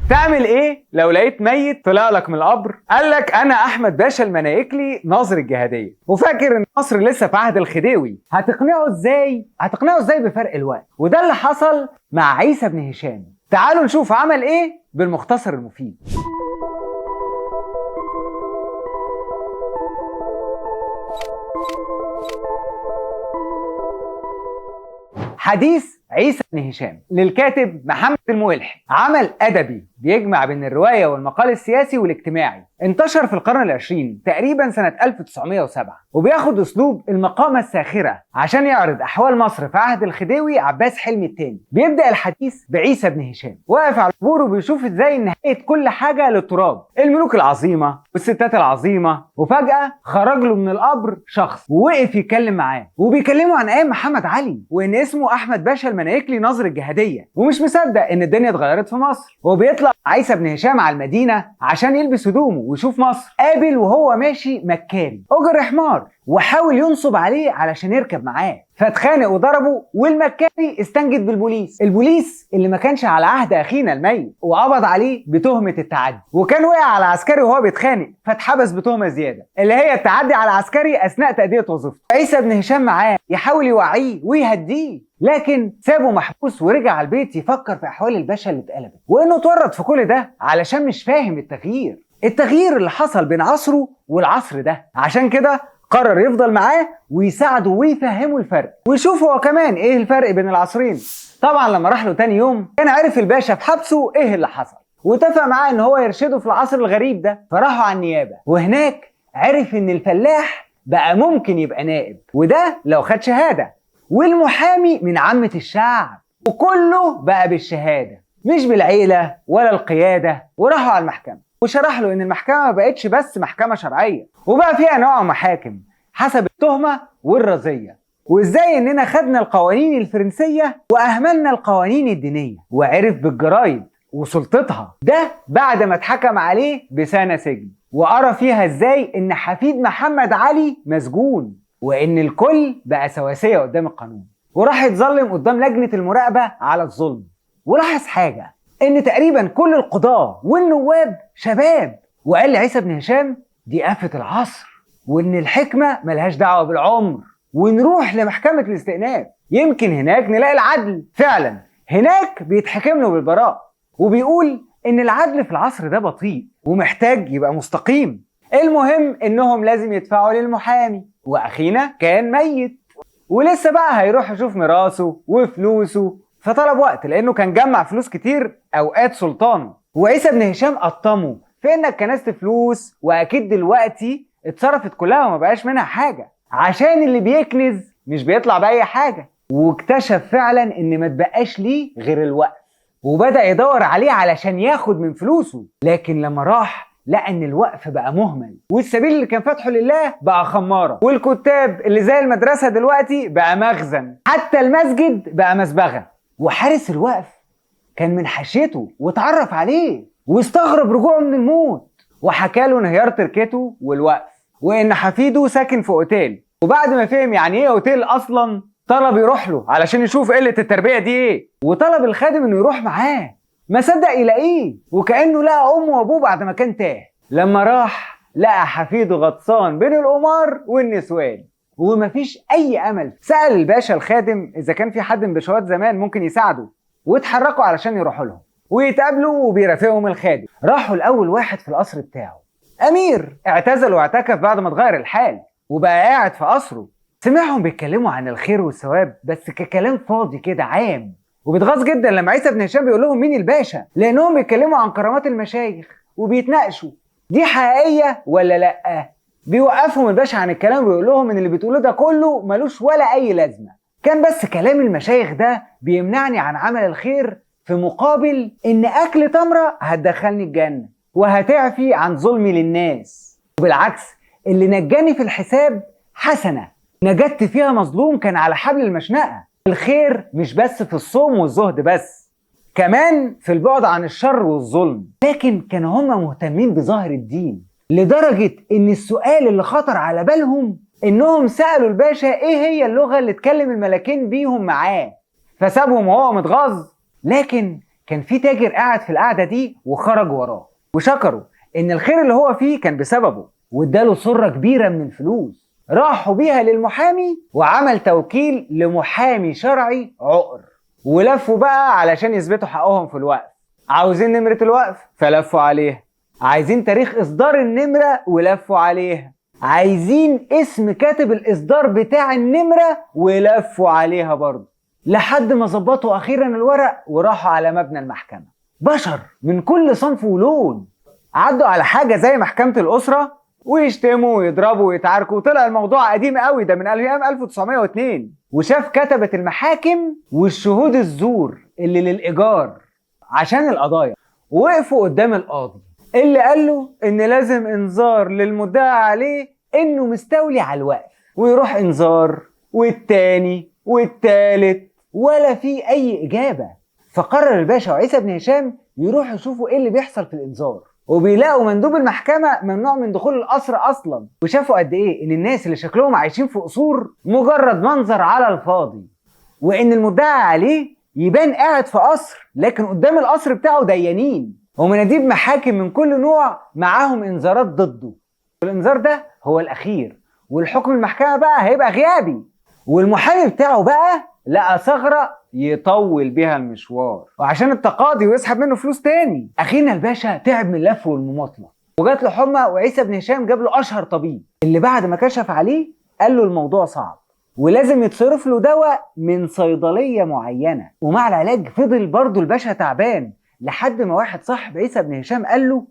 تعمل ايه لو لقيت ميت طلع لك من القبر قال لك انا احمد باشا المنايكلي ناظر الجهاديه، وفاكر ان مصر لسه في عهد الخديوي؟ هتقنعه ازاي؟ بفرق الوقت. وده اللي حصل مع عيسى بن هشام. تعالوا نشوف عمل ايه بالمختصر المفيد. حديث عيسى بن هشام للكاتب محمد المويلحي، عمل أدبي بيجمع بين الرواية والمقال السياسي والاجتماعي، انتشر في القرن العشرين تقريبا سنة 1907، وبياخد أسلوب المقامة الساخرة عشان يعرض أحوال مصر في عهد الخديوي عباس حلمي الثاني. بيبدأ الحديث بعيسى بن هشام واقف على القبور وبيشوف ازاي نهاية كل حاجة للتراب، الملوك العظيمة والستات العظيمة، وفجأة خرج له من القبر شخص ووقف يتكلم معاه، وبيكلمه عن أيام محمد علي وإن اسمه أحمد باشا المنايكلي ناظر الجهادية، ومش مصدق إن الدنيا اتغيرت في مصر. وبيطلع عيسى بن هشام على المدينة عشان يلبس هدومه ويشوف مصر. قابل وهو ماشي مكاري أجر حمار وحاول ينصب عليه علشان يركب معاه، فاتخانق وضربه، والمكاري استنجد بالبوليس، البوليس اللي ما كانش على عهد اخينا الميت، وقبض عليه بتهمه التعدي. وكان وقع على عسكري وهو بيتخانق فاتحبس بتهمه زياده اللي هي التعدي على عسكري اثناء تاديه وظيفته. عيسى بن هشام معاه يحاول يوعيه ويهديه، لكن سابه محبوس ورجع على البيت يفكر في احوال الباشا اللي اتقلبت، وانه اتورط في كل ده علشان مش فاهم التغيير اللي حصل بين عصره والعصر ده. عشان كده قرر يفضل معاه ويساعده ويفهمه الفرق، ويشوف هو كمان ايه الفرق بين العصرين. طبعا لما راح له تاني يوم كان عرف الباشا في حبسه ايه اللي حصل، واتفق معاه ان هو يرشده في العصر الغريب ده. فراحوا على النيابه، وهناك عرف ان الفلاح بقى ممكن يبقى نائب، وده لو خد شهاده، والمحامي من عامه الشعب، وكله بقى بالشهاده مش بالعيله ولا القياده. وراحوا على المحكمه وشرح له ان المحكمه ما بقتش بس محكمه شرعيه، وبقى فيها نوع محاكم حسب التهمه والرذيه، وازاي اننا خدنا القوانين الفرنسيه واهملنا القوانين الدينيه. وعرف بالجرايد وسلطتها، ده بعد ما اتحكم عليه بسنه سجن، وقرا فيها ازاي ان حفيد محمد علي مسجون، وان الكل بقى سواسيه قدام القانون. وراح يتظلم قدام لجنه المراقبه على الظلم. ولاحظ حاجه، ان تقريبا كل القضاة والنواب شباب. وقال لعيسى بن هشام دي آفة العصر، وان الحكمة ملهاش دعوة بالعمر، ونروح لمحكمة الاستئناف يمكن هناك نلاقي العدل. فعلا هناك بيتحكم له بالبراءة، وبيقول ان العدل في العصر ده بطيء ومحتاج يبقى مستقيم. المهم انهم لازم يدفعوا للمحامي، واخينا كان ميت ولسه بقى هيروح يشوف ميراثه وفلوسه، فطلب وقت لانه كان جمع فلوس كتير اوقات سلطانه. وعيسى بن هشام قطمه في انك كنست فلوس واكيد دلوقتي اتصرفت كلها وما بقاش منها حاجه، عشان اللي بيكنز مش بيطلع باي حاجه. واكتشف فعلا ان ما تبقاش ليه غير الوقف، وبدا يدور عليه علشان ياخد من فلوسه. لكن لما راح لقى ان الوقف بقى مهمل، والسبيل اللي كان فاتحه لله بقى خماره، والكتاب اللي زي المدرسه دلوقتي بقى مخزن، حتى المسجد بقى مسبغه. وحارس الوقف كان من حاشيته واتعرف عليه واستغرب رجوعه من الموت، وحكى له انهيار تركته والوقف، وان حفيده ساكن في اوتيل. وبعد ما فهم يعني ايه اوتيل اصلا طلب يروح له علشان يشوف قله التربيه دي ايه، وطلب الخادم انه يروح معاه. ما صدق يلاقيه، وكانه لقى امه وابوه بعد ما كان تاه. لما راح لقى حفيده غطسان بين القمار والنسوان ومفيش اي امل. سأل الباشا الخادم اذا كان في حد من باشوات زمان ممكن يساعده، واتحركوا علشان يروحوا لهم ويتقابلوا، وبيرافقهم الخادم. راحوا لاول واحد في القصر بتاعه، امير اعتزل واعتكف بعد ما اتغير الحال وبقى قاعد في قصره. سمعهم بيتكلموا عن الخير والثواب بس ككلام فاضي كده عام، وبيتغاظ جدا لما عيسى بن هشام بيقول لهم مين الباشا، لانهم بيتكلموا عن كرامات المشايخ وبيتناقشوا دي حقيقيه ولا لا. بيوقفهم الباشا عن الكلام ويقول لهم ان اللي بتقولوه ده كله ملوش ولا اي لازمه، كان بس كلام المشايخ ده بيمنعني عن عمل الخير في مقابل ان اكل تمره هتدخلني الجنه وهتعفي عن ظلمي للناس. وبالعكس اللي نجاني في الحساب حسنه نجدت فيها مظلوم كان على حبل المشنقه. الخير مش بس في الصوم والزهد بس، كمان في البعد عن الشر والظلم. لكن كانوا هم مهتمين بظاهر الدين لدرجة ان السؤال اللي خطر على بالهم انهم سألوا الباشا ايه هي اللغة اللي اتكلم الملاكين بيهم معاه، فسابهم وهو متغاظ. لكن كان في تاجر قاعد في القعدة دي وخرج وراه وشكره إن الخير اللي هو فيه كان بسببه، واداله سرة كبيرة من الفلوس. راحوا بيها للمحامي وعمل توكيل لمحامي شرعي عقر، ولفوا بقى علشان يثبتوا حقهم في الوقف. عاوزين نمرة الوقف فلفوا عليها، عايزين تاريخ إصدار النمرة ولفوا عليها، عايزين اسم كاتب الإصدار بتاع النمرة ولفوا عليها برضه، لحد ما ظبطوا أخيرا الورق وراحوا على مبنى المحكمة. بشر من كل صنف ولون عدوا على حاجة زي محكمة الأسرة ويشتموا ويضربوا ويتعاركوا، وطلع الموضوع قديم قوي ده من ايام 1902. وشاف كتبة المحاكم والشهود الزور اللي للإيجار عشان القضايا وقفوا قدام القاضي اللي قال له ان لازم انذار للمدعى عليه انه مستولي على الوقف، ويروح انذار والتاني والتالت ولا في اي اجابة. فقرر الباشا وعيسى بن هشام يروحوا يشوفوا ايه اللي بيحصل في الانذار، وبيلاقوا مندوب المحكمة ممنوع من دخول القصر أصلا. وشافوا قد إيه إن الناس اللي شكلهم عايشين في قصور مجرد منظر على الفاضي، وإن المدعى عليه يبان قاعد في قصر لكن قدام القصر بتاعه ديانين ومناديب محاكم من كل نوع معاهم إنذارات ضده. والإنذار ده هو الأخير، والحكم المحكمة بقى هيبقى غيابي. والمحامي بتاعه بقى لقى ثغرة يطول بيها المشوار وعشان التقاضي ويسحب منه فلوس تاني. اخينا الباشا تعب من اللف والمماطله وجات له حمى، وعيسى بن هشام جاب له اشهر طبيب اللي بعد ما كشف عليه قال له الموضوع صعب ولازم يتصرف له دواء من صيدليه معينه. ومع العلاج فضل برضه الباشا تعبان لحد ما واحد صاحب عيسى بن هشام قال له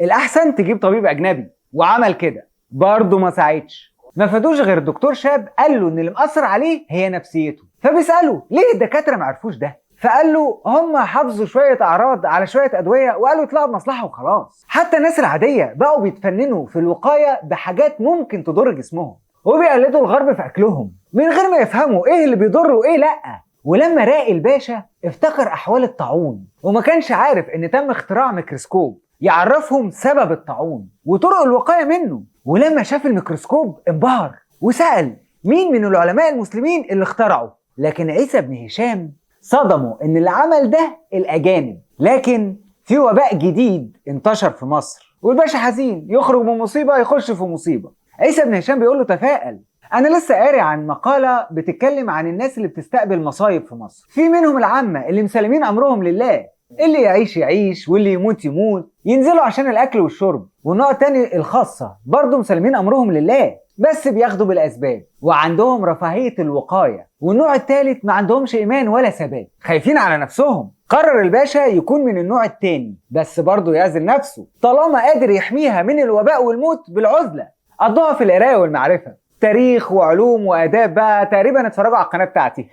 الاحسن تجيب طبيب اجنبي، وعمل كده برضه ما ساعدش. ما فادوش غير الدكتور شاب قال له ان اللي مأثر عليه هي نفسيته. فبيسأله ليه الدكاترة ما عرفوش ده؟ فقال له هم حافظوا شوية أعراض على شوية أدوية وقالوا يطلعوا بمصلحة وخلاص. حتى الناس العادية بقوا بيتفننوا في الوقاية بحاجات ممكن تضر جسمهم، وبيقلدوا الغرب في أكلهم من غير ما يفهموا إيه اللي بيضر وإيه لأ. ولما راقي الباشا افتكر أحوال الطاعون وما كانش عارف إن تم اختراع ميكروسكوب يعرفهم سبب الطاعون وطرق الوقاية منه. ولما شاف الميكروسكوب انبهر وسأل مين من العلماء المسلمين اللي اخترعوا، لكن عيسى بن هشام صدموا ان اللي عمل ده الاجانب. لكن في وباء جديد انتشر في مصر والباشا حزين، يخرج من مصيبة يخش في مصيبة. عيسى بن هشام بيقول له تفائل، انا لسه قاري عن مقالة بتتكلم عن الناس اللي بتستقبل مصايب في مصر. في منهم العامة اللي مسلمين امرهم لله، اللي يعيش يعيش واللي يموت يموت، ينزلوا عشان الاكل والشرب. والنوع التاني الخاصة برضو مسلمين امرهم لله بس بياخدوا بالاسباب وعندهم رفاهية الوقاية. والنوع الثالث ما عندهمش ايمان ولا ثبات، خايفين على نفسهم. قرر الباشا يكون من النوع الثاني بس برضه يعزل نفسه طالما قادر يحميها من الوباء والموت بالعزلة. قضوها في القراية والمعرفة، تاريخ وعلوم واداب بقى، تقريبا اتفرجوا على القناة بتاعتي.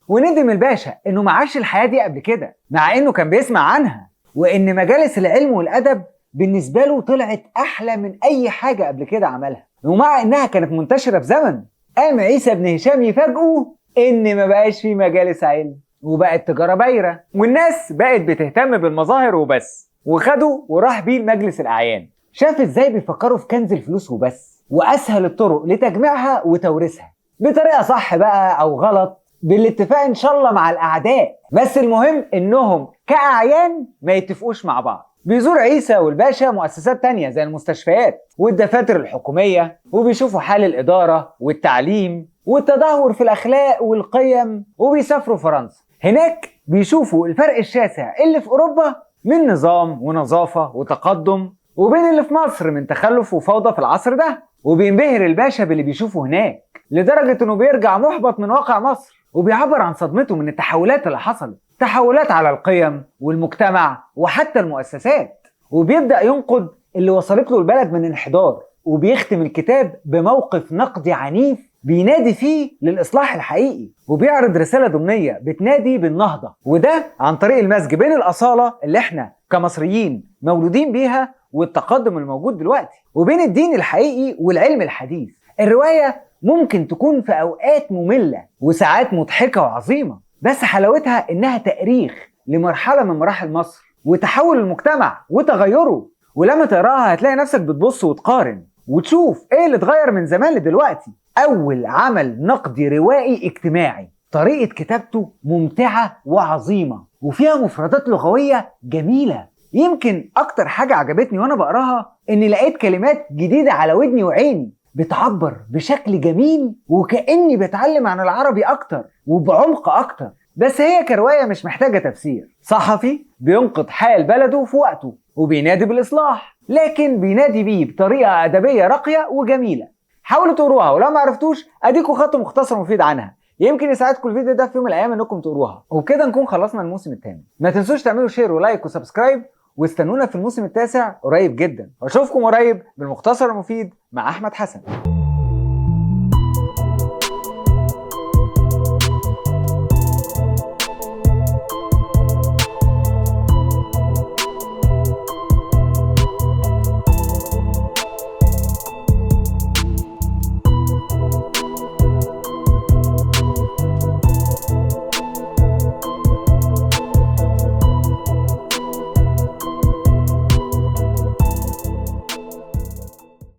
وندم الباشا انه ما عاش الحياة دي قبل كده مع انه كان بيسمع عنها، وان مجالس العلم والادب بالنسبة له طلعت احلى من اي حاجة قبل كده عملها. ومع انها كانت منتشرة في زمن، قام عيسى بن هشام يفاجئه ان ما بقاش في مجالس علم وبقت تجارة بايرة والناس بقت بتهتم بالمظاهر وبس. وخده وراح بيه لمجلس الاعيان، شاف ازاي بيفكروا في كنز الفلوس وبس واسهل الطرق لتجميعها وتوريثها بطريقة صح بقى او غلط بالاتفاق ان شاء الله مع الاعداء، بس المهم انهم كاعيان ما يتفقوش مع بعض. بيزور عيسى والباشا مؤسسات تانية زي المستشفيات والدفاتر الحكومية، وبيشوفوا حال الإدارة والتعليم والتدهور في الأخلاق والقيم. وبيسافروا فرنسا، هناك بيشوفوا الفرق الشاسع اللي في أوروبا من نظام ونظافة وتقدم وبين اللي في مصر من تخلف وفوضى في العصر ده. وبينبهر الباشا باللي بيشوفه هناك لدرجة انه بيرجع محبط من واقع مصر، وبيعبر عن صدمته من التحولات اللي حصلت، تحولات على القيم والمجتمع وحتى المؤسسات. وبيبدأ ينقد اللي وصلت له البلد من انحدار، وبيختم الكتاب بموقف نقدي عنيف بينادي فيه للإصلاح الحقيقي، وبيعرض رسالة ضمنية بتنادي بالنهضة، وده عن طريق المزج بين الأصالة اللي احنا كمصريين مولودين بيها والتقدم الموجود دلوقتي، وبين الدين الحقيقي والعلم الحديث. الرواية ممكن تكون في أوقات مملة وساعات مضحكة وعظيمة، بس حلاوتها إنها تأريخ لمرحلة من مراحل مصر وتحول المجتمع وتغيره. ولما تقراها هتلاقي نفسك بتبص وتقارن وتشوف ايه اللي اتغير من زمان لدلوقتي. أول عمل نقدي روائي اجتماعي، طريقة كتابته ممتعة وعظيمة، وفيها مفردات لغوية جميلة. يمكن أكتر حاجة عجبتني وأنا بقراها إني لقيت كلمات جديدة على ودني وعيني بتعبر بشكل جميل وكأني بتعلم عن العربي أكتر وبعمق أكتر. بس هي كرواية مش محتاجة تفسير. صحفي بينقد حال بلده في وقته وبينادي بالإصلاح، لكن بينادي بيه بطريقة أدبية راقية وجميلة. حاولوا تقروها، ولو ما عرفتوش أديكوا خط مختصر مفيد عنها يمكن يساعدكم الفيديو ده في يوم من الأيام إنكم تقروها. وبكده نكون خلصنا الموسم الثامن. ما تنسوش تعملوا شير ولايك وسبسكرايب، واستنونا في الموسم التاسع قريب جدا. واشوفكم قريب بالمختصر المفيد مع أحمد حسن.